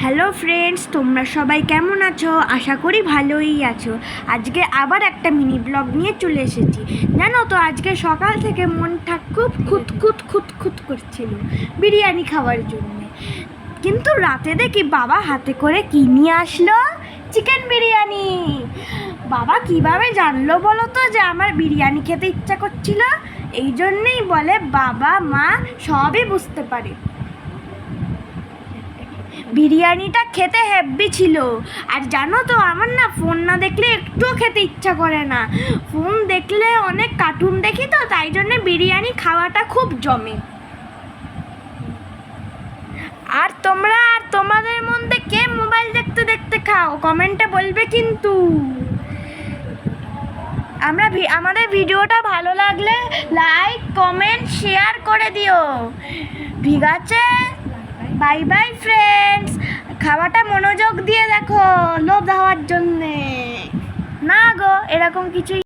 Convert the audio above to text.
Hello friends, তোমরা সবাই কেমন আছো? আশা করি ভালোই আছো। আজকে আবার একটা মিনি ব্লগ নিয়ে চলে এসেছি। জানো তো, আজকে সকাল থেকে মনটা খুব খুঁত করছিল বিরিয়ানি খাওয়ার জন্য। কিন্তু রাতে দেখি বাবা হাতে করে কি নিয়ে আসলো, চিকেন বিরিয়ানি। বাবা কিভাবে জানলো বলো তো যে আমার বিরিয়ানি খেতে ইচ্ছা করছিল? এই জন্যেই বলে বাবা মা সবই বুঝতে পারে। বিরিয়ানিটা খেতে হেভি ছিল। আর জানো তো, আমার না ফোন না দেখলে একটুও খেতে ইচ্ছা করে না। ফোন দেখলে অনেক কার্টুন দেখি তো, তাই জন্যে বিরিয়ানি খাওয়াটা খুব জমে। আর তোমরা আর তোমাদের মধ্যে কে মোবাইল দেখতে দেখতে খাও কমেন্টে বলবে কিন্তু। আমাদের ভিডিওটা ভালো লাগলে লাইক কমেন্ট শেয়ার করে দিও, ঠিক আছে? Bye bye friends. খাওয়াটা মনোযোগ দিয়ে দেখো, লোভ দেওয়ার জন্যে না গো, এরকম কিছুই